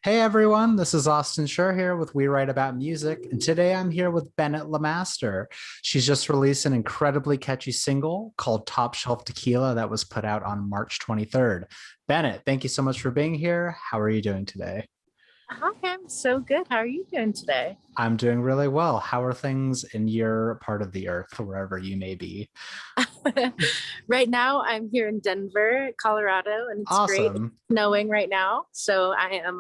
Hey everyone, this is Austin Schur here with We Write About Music, and today I'm here with Bennet LeMaster. She's just released an incredibly catchy single called Top Shelf Tequila that was put out on March 23rd. Bennet, thank you so much for being here. How are you doing today? Hi, I'm so good. How are you doing today? I'm doing really well. How are things in your part of the earth, wherever you may be? Right now, I'm here in Denver, Colorado, and it's great. It's Awesome. snowing right now, so I am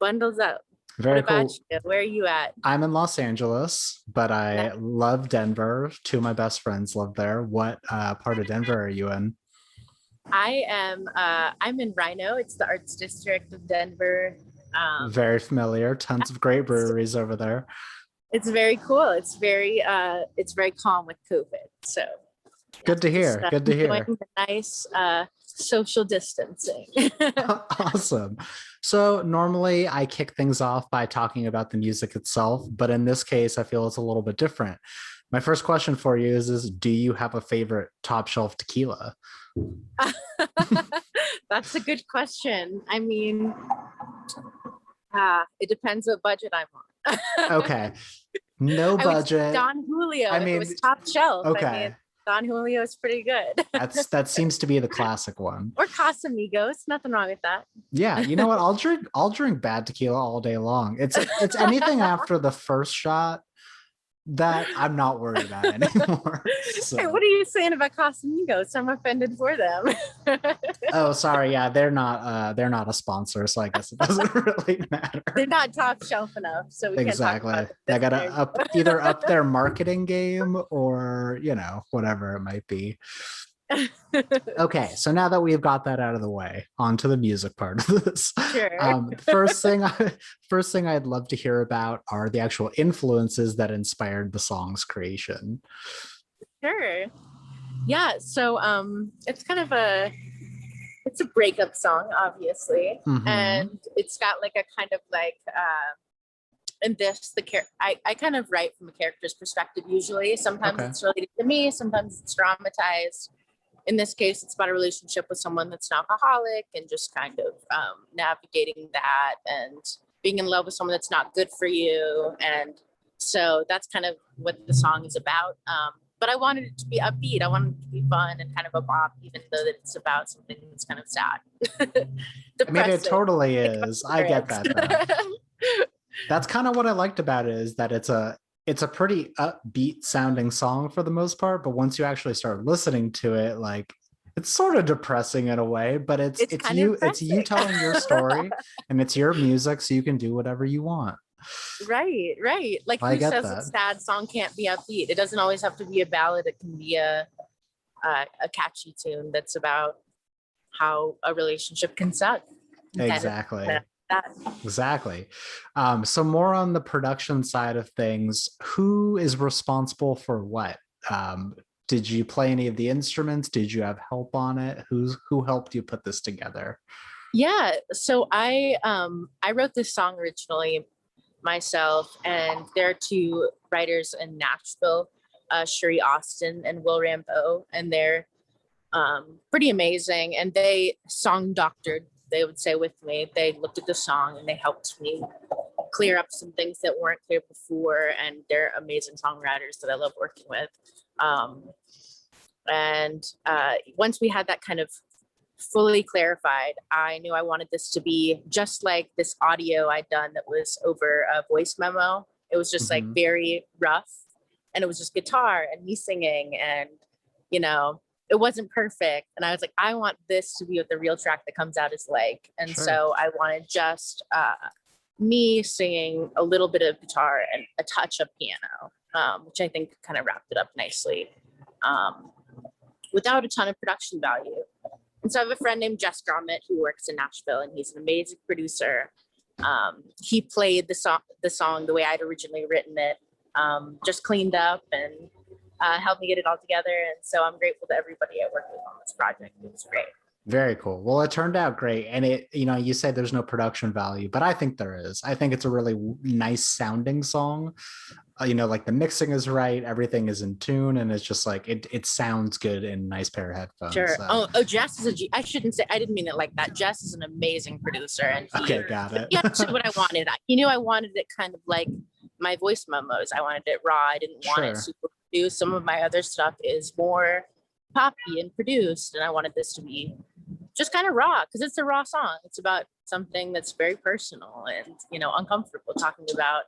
bundled up. What Very about cool. you? Where are you at? I'm in Los Angeles, but Now, I love Denver. Two of my best friends live there. What part of Denver are you in? I'm in Reno. It's the Arts District of Denver. Um, Very familiar. Tons of great it's, breweries over there. it's very cool. It's very calm with COVID. So yeah, Good to just hear. Good to enjoying hear. the nice social distancing. Awesome. So normally I kick things off by talking about the music itself, but in this case, I feel it's a little bit different. My first question for you is do you have a favorite top shelf tequila? That's a good question. I mean, it depends what budget I'm on. Okay. No I would say budget. Don Julio I if it was mean, top shelf. I mean, okay. Don Julio is pretty good. That seems to be the classic one. Or Casamigos, nothing wrong with that. Yeah, you know what? I'll drink bad tequila all day long. It's anything after the first shot that I'm not worried about anymore. Hey, So, what are you saying about Casamigos? I'm offended for them. oh, sorry. Yeah, they're not a sponsor, so I guess it doesn't really matter. They're not top shelf enough, so we can't talk about Exactly. them They this gotta way. up either up their marketing game or, whatever it might be. Okay, so now that we've got that out of the way, on to the music part of this. Sure. First thing I'd love to hear about are the actual influences that inspired the song's creation. Sure. Yeah, so it's kind of it's a breakup song, obviously, Hmm. and it's got like a kind of like in this I kind of write from a character's perspective usually. Sometimes Okay. it's related to me, sometimes it's dramatized. In this case, it's about a relationship with someone that's an alcoholic and just kind of navigating that and being in love with someone that's not good for you. And so that's kind of what the song is about. But I wanted it to be upbeat. I wanted it to be fun and kind of a bop, even though that it's about something that's kind of sad, I mean, it depressing. totally Think about is. the I get lyrics. that though. That's kind of what I liked about it is that it's a pretty upbeat sounding song for the most part, but once you actually start listening to it, like it's sort of depressing in a way, but it's It's it's kind of you it's you depressing. telling your story and it's your music, so you can do whatever you want. Right, right. Like I who get says a that. sad song can't be upbeat? It doesn't always have to be a ballad. It can be a catchy tune that's about how a relationship can suck. Kind of Exactly. that. Exactly. So more on the production side of things, who is responsible for what? Um, did you play any of the instruments? Did you have help on it? Who helped you put this together? Yeah. So I wrote this song originally myself, and there are two writers in Nashville, Sherry Austin and Will Rambeau, and they're pretty amazing. And they song doctored, they would say with me. They looked at the song and they helped me clear up some things that weren't clear before. And they're amazing songwriters that I love working with. Um, and once we had that kind of fully clarified, I knew I wanted this to be just like this audio I'd done that was over a voice memo. It was just like Hmm. very rough, and it was just guitar and me singing, and you know, it wasn't perfect. And I was like, I want this to be what the real track that comes out is like. And Sure. so I wanted just me singing a little bit of guitar and a touch of piano, which I think kind of wrapped it up nicely, um, without a ton of production value. And so I have a friend named Jess Gromit who works in Nashville, and he's an amazing producer. He played the song the way I'd originally written it, just cleaned up and helped me get it all together. And so I'm grateful to everybody I worked with on this project. It was great. Very cool. Well, it turned out great. And you say there's no production value, but I think there is. I think it's a really nice sounding song. Like the mixing is right, everything is in tune, and it's just like it sounds good in a nice pair of headphones. Sure. So, Oh, Jess is a G. I shouldn't say. I didn't mean it like that. Jess is an amazing producer, and okay, got it. he understood what I wanted. He knew I wanted it kind of like my voice memos. I wanted it raw. I didn't want it Sure. super produced. Some of my other stuff is more poppy and produced, and I wanted this to be just kind of raw because it's a raw song. It's about something that's very personal and uncomfortable. Talking about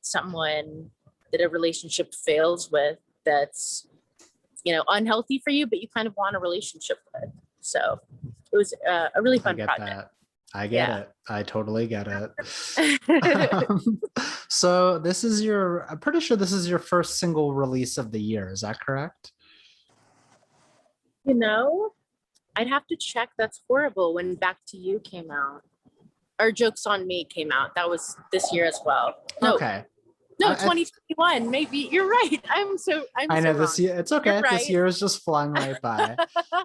someone that a relationship fails with that's unhealthy for you, but you kind of want a relationship with. So it was a really fun project. That. I get it. I totally get it. So I'm pretty sure this is your first single release of the year. Is that correct? I'd have to check. That's horrible. When Back to You came out, or Jokes on Me came out, that was this year as well. No, okay. No, 2021. Maybe you're right. I know this year. It's okay. Right. This year is just flying right by.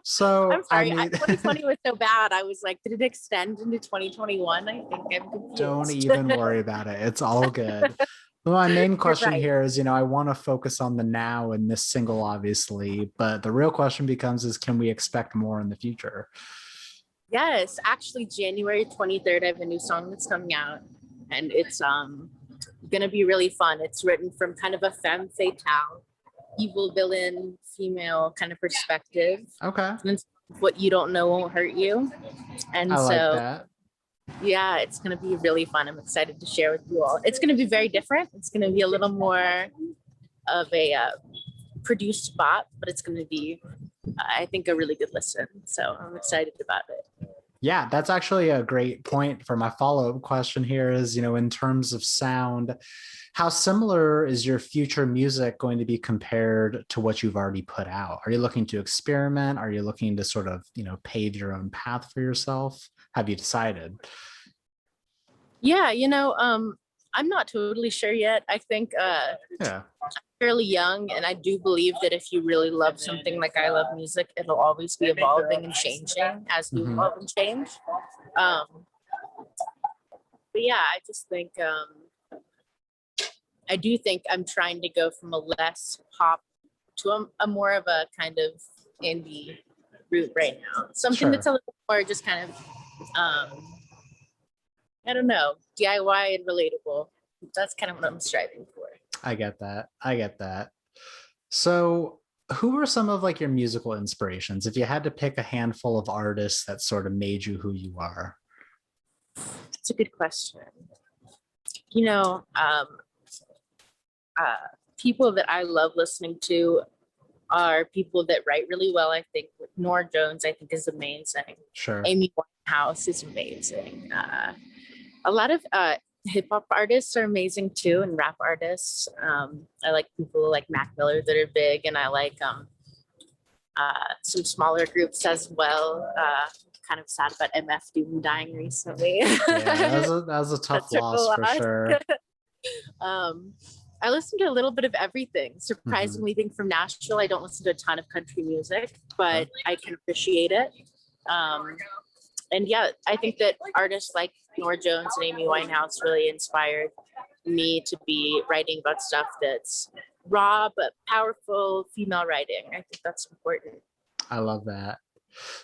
So I'm sorry. 2020 was so bad. I was like, did it extend into 2021? I think I'm confused. Don't even worry about it. It's all good. Well, my main question here is, I want to focus on the now and this single, obviously, but the real question becomes can we expect more in the future? Yes, actually, January 23rd, I have a new song that's coming out, and it's gonna be really fun. It's written from kind of a femme fatale, evil villain, female kind of perspective. Okay. And what you don't know won't hurt you. And I like that. Yeah, it's gonna be really fun. I'm excited to share with you all. It's gonna be very different. It's gonna be a little more of a produced bop, but it's gonna be, I think, a really good listen. So I'm excited about it. Yeah, that's actually a great point for my follow-up question here is, in terms of sound, how similar is your future music going to be compared to what you've already put out? Are you looking to experiment? Are you looking to sort of, pave your own path for yourself? Have you decided? Yeah, I'm not totally sure yet. I think I'm fairly young, and I do believe that if you really love something like I love music, it'll always be evolving and changing as you evolve and change. But yeah, I just think I do think I'm trying to go from a less pop to a more of a kind of indie route right now. Something that's a little more just kind of I don't know, DIY and relatable. That's kind of what I'm striving for. I get that. So who were some of your musical inspirations? If you had to pick a handful of artists that sort of made you who you are. That's a good question. People that I love listening to are people that write really well. I think Nora Jones, I think, is amazing. Sure. Amy Winehouse is amazing. A lot of hip hop artists are amazing too, and rap artists. I like people like Mac Miller that are big, and I like some smaller groups as well. Kind of sad about MF Doom dying recently. Yeah, that was a tough loss for sure. I listen to a little bit of everything. Surprisingly, being from Nashville, I don't listen to a ton of country music, but I can appreciate it. And yeah, I think that artists like Nora Jones and Amy Winehouse really inspired me to be writing about stuff that's raw but powerful female writing. I think that's important. I love that.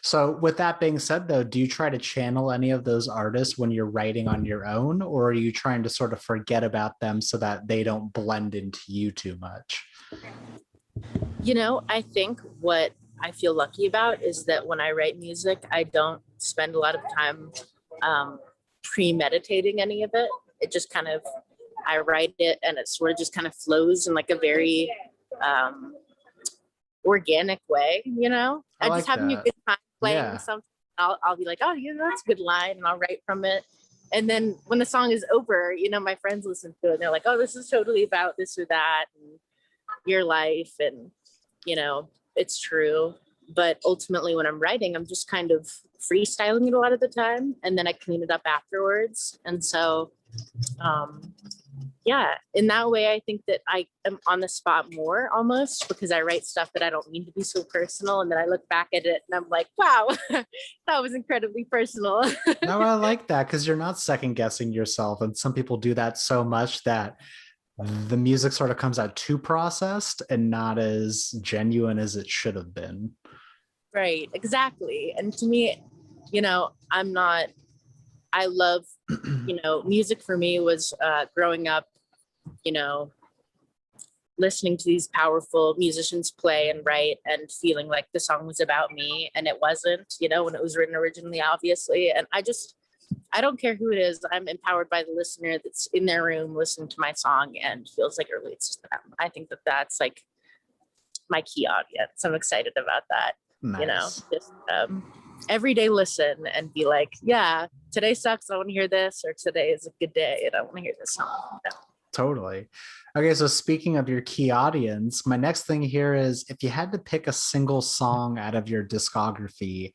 So with that being said, though, do you try to channel any of those artists when you're writing on your own, or are you trying to sort of forget about them so that they don't blend into you too much? I think what I feel lucky about is that when I write music, I don't spend a lot of time premeditating any of it. It just kind of, I write it and it sort of just kind of flows in like a very organic way, I'm just having a good time playing something. I'll be like, oh, that's a good line, and I'll write from it. And then when the song is over, my friends listen to it and they're like, oh, this is totally about this or that and your life, and it's true. But ultimately when I'm writing, I'm just kind of freestyling it a lot of the time, and then I clean it up afterwards. And so yeah, in that way, I think that I am on the spot more almost because I write stuff that I don't mean to be so personal. And then I look back at it and I'm like, wow, that was incredibly personal. No, I like that because you're not second guessing yourself. And some people do that so much that the music sort of comes out too processed and not as genuine as it should have been. Right, exactly. And to me, I'm not, I love, music for me was growing up, you know, listening to these powerful musicians play and write and feeling like the song was about me and it wasn't, when it was written originally, obviously. And I don't care who it is. I'm empowered by the listener that's in their room listening to my song and feels like it relates to them. I think that that's like my key audience. I'm excited about that. Nice. Just every day listen and be like, yeah, today sucks. I want to hear this, or today is a good day and I want to hear this song. Totally. Okay, so speaking of your key audience, my next thing here is if you had to pick a single song out of your discography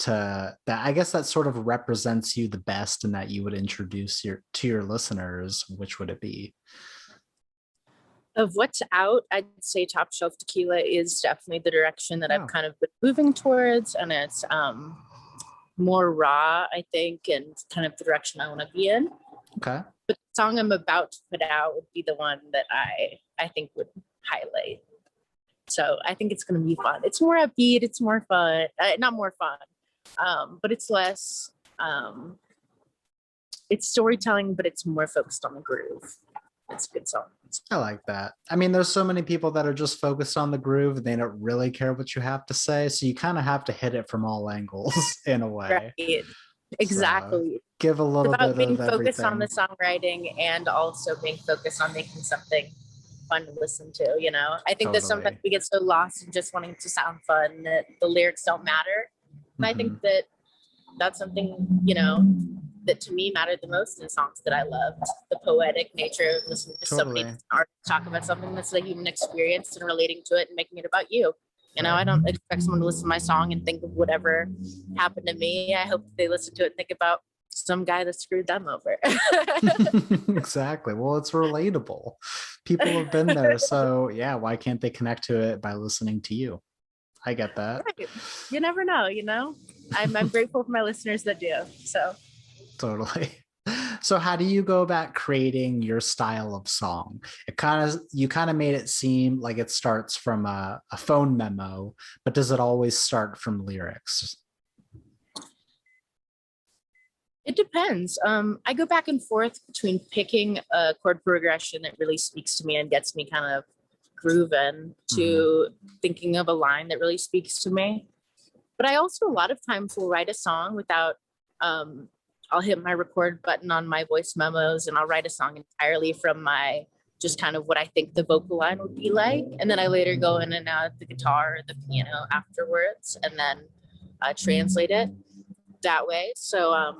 that I guess that sort of represents you the best and that you would introduce to your listeners, which would it be? Of what's out, I'd say Top Shelf Tequila is definitely the direction that I've Oh, kind of been moving towards, and it's more raw, I think, and kind of the direction I want to be in. okay. But the song I'm about to put out would be the one that I think would highlight. So I think it's going to be fun. It's more upbeat. It's more fun. Not more fun, but it's less. It's storytelling, but it's more focused on the groove. It's a good song. I like that. I mean, there's so many people that are just focused on the groove and they don't really care what you have to say. So you kind of have to hit it from all angles in a way. Right. So Exactly. give a It's little about bit being of focused on the everything. songwriting and also being focused on making something fun to listen to. I think that sometimes Totally. we get so lost in just wanting to sound fun that the lyrics don't matter. And I Hmm. think that that's something, that to me mattered the most in songs that I loved. The poetic nature of listening to somebody Totally. talk about something that's a human experience and relating to it and making it about you. Right. I don't expect someone to listen to my song and think of whatever happened to me. I hope they listen to it and think about some guy that screwed them over. Exactly. Well, it's relatable. People have been there. So, yeah, why can't they connect to it by listening to you? I get that. Right. You never know. I'm grateful for my listeners that do. So Totally. So, how do you go about creating your style of song? You kind of made it seem like it starts from a phone memo, but does it always start from lyrics? it depends. I go back and forth between picking a chord progression that really speaks to me and gets me kind of grooving Mhm. to thinking of a line that really speaks to me. But I also a lot of times will write a song without I'll hit my record button on my voice memos and I'll write a song entirely from my just kind of what I think the vocal line would be like. And then I later go in and out the guitar or the piano afterwards and then translate it that way. So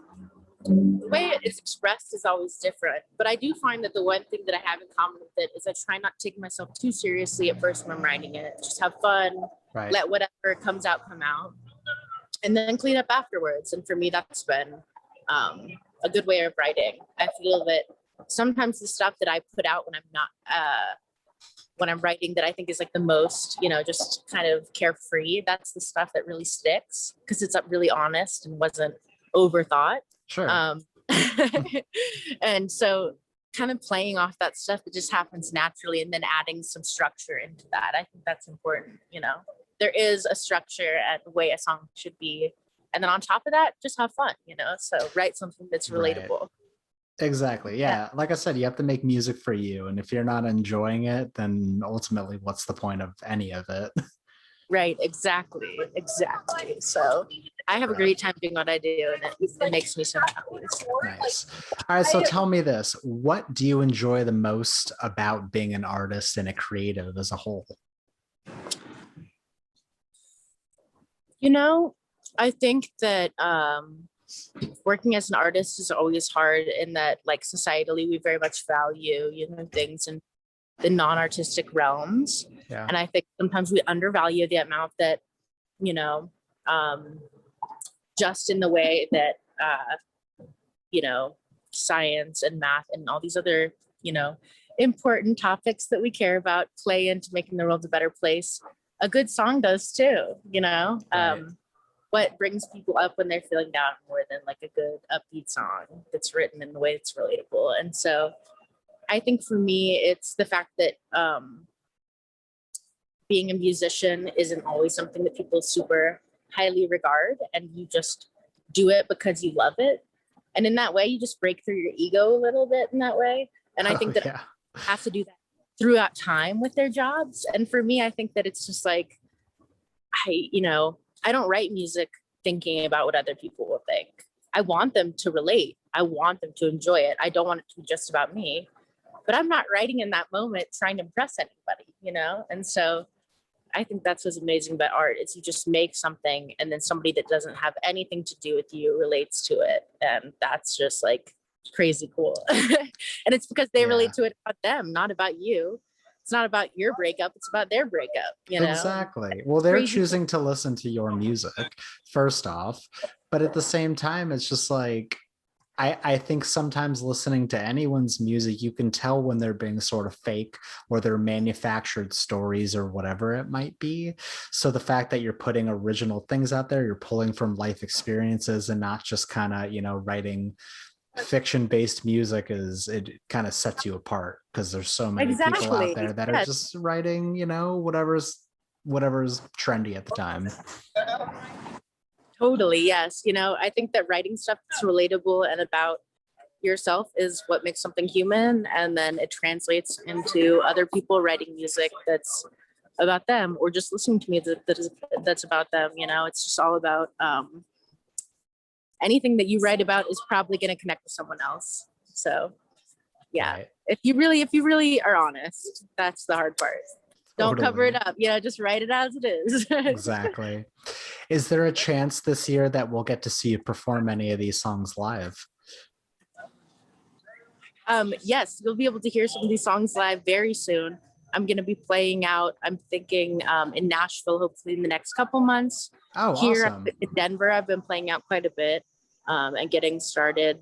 the way it is expressed is always different. But I do find that the one thing that I have in common with it is I try not to take myself too seriously at first when I'm writing it. Just have fun, Right. let whatever comes out come out, and then clean up afterwards. And for me, that's been a good way of writing. I feel that sometimes the stuff that I put out when I'm not when I'm writing that I think is like the most, just kind of carefree. That's the stuff that really sticks because it's really honest and wasn't overthought. Sure. Um, and so kind of playing off that stuff that just happens naturally and then adding some structure into that. I think that's important. There is a structure and the way a song should be. And then on top of that, just have fun. So write something that's Right. relatable. Exactly. Yeah. Yeah. Like I said, you have to make music for you. And if you're not enjoying it, then ultimately, what's the point of any of it? Right. Exactly. Exactly. So I have a great time doing what I do and it makes me so happy. Nice. All right. So tell me this, what do you enjoy the most about being an artist and a creative as a whole? I think that working as an artist is always hard in that like societally we very much value things in the non-artistic realms, Yeah. and I think sometimes we undervalue the amount that you know um, just in the way that science and math and all these other important topics that we care about play into making the world a better place, a good song does too. Right. What brings people up when they're feeling down more than like a good upbeat song that's written in the way it's relatable. And so I think for me, it's the fact that being a musician isn't always something that people super highly regard, and you just do it because you love it. And in that way, you just break through your ego a little bit in that way. And I Oh think that yeah. have to do that throughout time with their jobs. And for me, I think that it's just like, I don't write music thinking about what other people will think. I want them to relate. I want them to enjoy it. I don't want it to be just about me, but I'm not writing in that moment trying to impress anybody. And so I think that's what's amazing about art is you just make something and then somebody that doesn't have anything to do with you relates to it. And that's just like crazy cool. And it's because they Yeah. relate to it about them, not about you. It's not about your breakup, it's about their breakup. Exactly. Well, they're Crazy cool. choosing to listen to your music, first off. But at the same time, it's just like, I think sometimes listening to anyone's music, you can tell when they're being sort of fake or they're manufactured stories or whatever it might be. So the fact that you're putting original things out there, you're pulling from life experiences and not just kind of, writing fiction-based music it kind of sets you apart because there's so many people out Exactly. there that are Yes, just writing, whatever's trendy at the time. totally. Yes. I think that writing stuff that's relatable and about yourself is what makes something human. And then it translates into other people writing music that's about them or just listening to music that's about them. It's just all about anything that you write about is probably going to connect with someone else. So yeah, Right. if you really are honest, that's the hard part. Don't cover it Totally. up. Just write it as it is. Exactly. Is there a chance this year that we'll get to see you perform any of these songs live? Yes, you'll be able to hear some of these songs live very soon. I'm going to be playing out, I'm thinking in Nashville, hopefully in the next couple months. Oh, Here awesome. in Denver, I've been playing out quite a bit and getting started.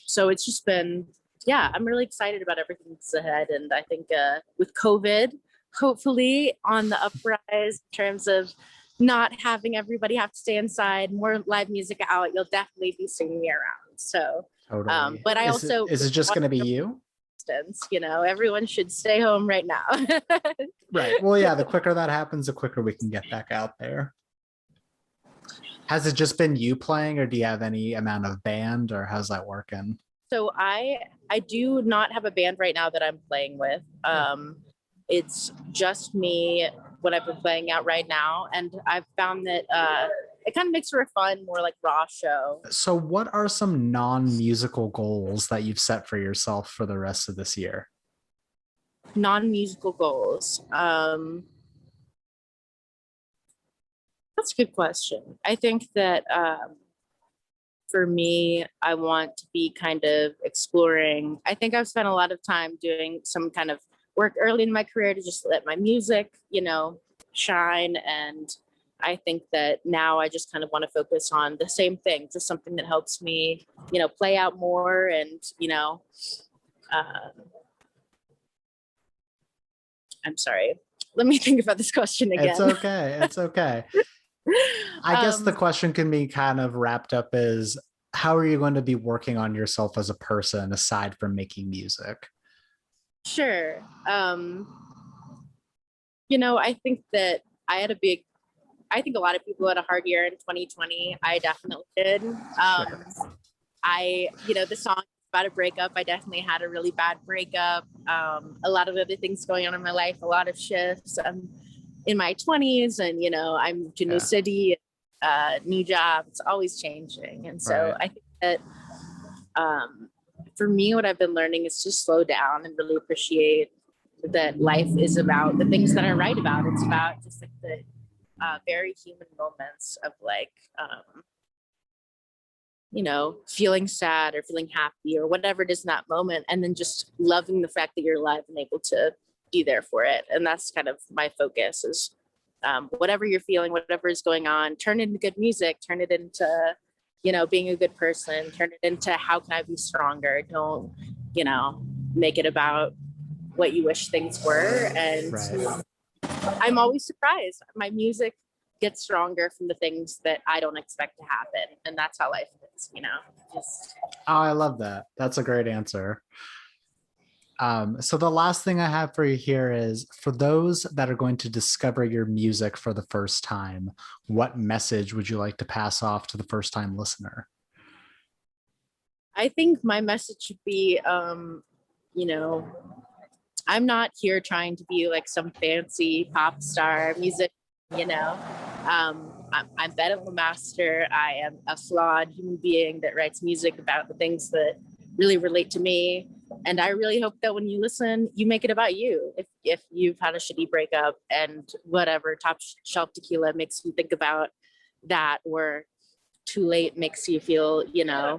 So it's just been, yeah, I'm really excited about everything that's ahead. And I think with COVID, hopefully on the uprise in terms of not having everybody have to stay inside, more live music out, you'll definitely be seeing me around. So, Totally. but I Is it also, is it just going to be you? everyone should stay home right now. Right. Well, yeah, the quicker that happens, the quicker we can get back out there. Has it just been you playing, or do you have any amount of band, or how's that working? So I do not have a band right now that I'm playing with. It's just me what I've been playing out right now, and I've found that it kind of makes for a fun, more like raw show. So, what are some non-musical goals that you've set for yourself for the rest of this year? Non-musical goals. That's a good question. I think that for me, I want to be kind of exploring. I think I've spent a lot of time doing some kind of work early in my career to just let my music, shine. And I think that now I just kind of want to focus on the same thing, just something that helps me, play out more and, I'm sorry. Let me think about this question again. It's okay. It's okay. I guess the question can be kind of wrapped up as, how are you going to be working on yourself as a person aside from making music? Sure. I think that I think a lot of people had a hard year in 2020. I definitely did. Sure. The song is about a breakup. I definitely had a really bad breakup. A lot of other things going on in my life, a lot of shifts. I'm in my 20s and, I'm to new Yeah. city, new job. It's always changing. And so Right. I think that for me, what I've been learning is to slow down and really appreciate that life is about the things that I write about. It's about just like the very human moments of like, feeling sad or feeling happy or whatever it is in that moment. And then just loving the fact that you're alive and able to be there for it. And that's kind of my focus is whatever you're feeling, whatever is going on, turn it into good music, turn it into being a good person, turn it into how can I be stronger? Don't, make it about what you wish things were. And Right. I'm always surprised. My music gets stronger from the things that I don't expect to happen. And that's how life is. Just Oh, I love that. That's a great answer. So the last thing I have for you here is for those that are going to discover your music for the first time, what message would you like to pass off to the first time listener? I think my message should be, you know, I'm not here trying to be like some fancy pop star music, you know. I'm Bennet LeMaster. I am a flawed human being that writes music about the things that really relate to me. And I really hope that when you listen, you make it about you. If you've had a shitty breakup and whatever top shelf tequila makes you think about that, or too late makes you feel, Yeah.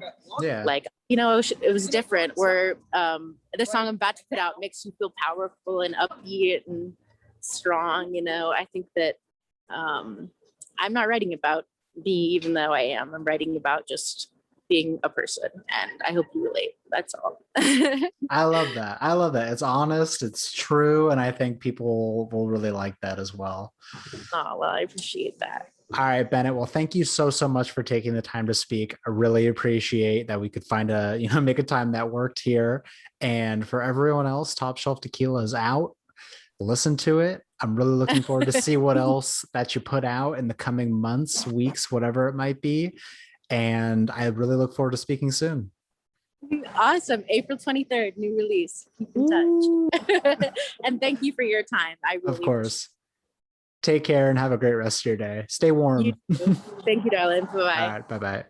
like, it was different, or the song I'm about to put out makes you feel powerful and upbeat and strong. I think that I'm not writing about me, even though I'm writing about just being a person, and I hope you relate. That's all. I love that. I love that. It's honest, it's true, and I think people will really like that as well. Oh, well, I appreciate that. All right, Bennett. Well, thank you so much for taking the time to speak. I really appreciate that we could find make a time that worked here. And for everyone else, Top Shelf Tequila is out. Listen to it. I'm really looking forward to see what else that you put out in the coming months, weeks, whatever it might be. And I really look forward to speaking soon. Awesome. April 23rd, new release. Keep in touch. And thank you for your time. I really Of course. Take care and have a great rest of your day. Stay warm. You too. Thank you, darling. Bye-bye. All right. Bye bye.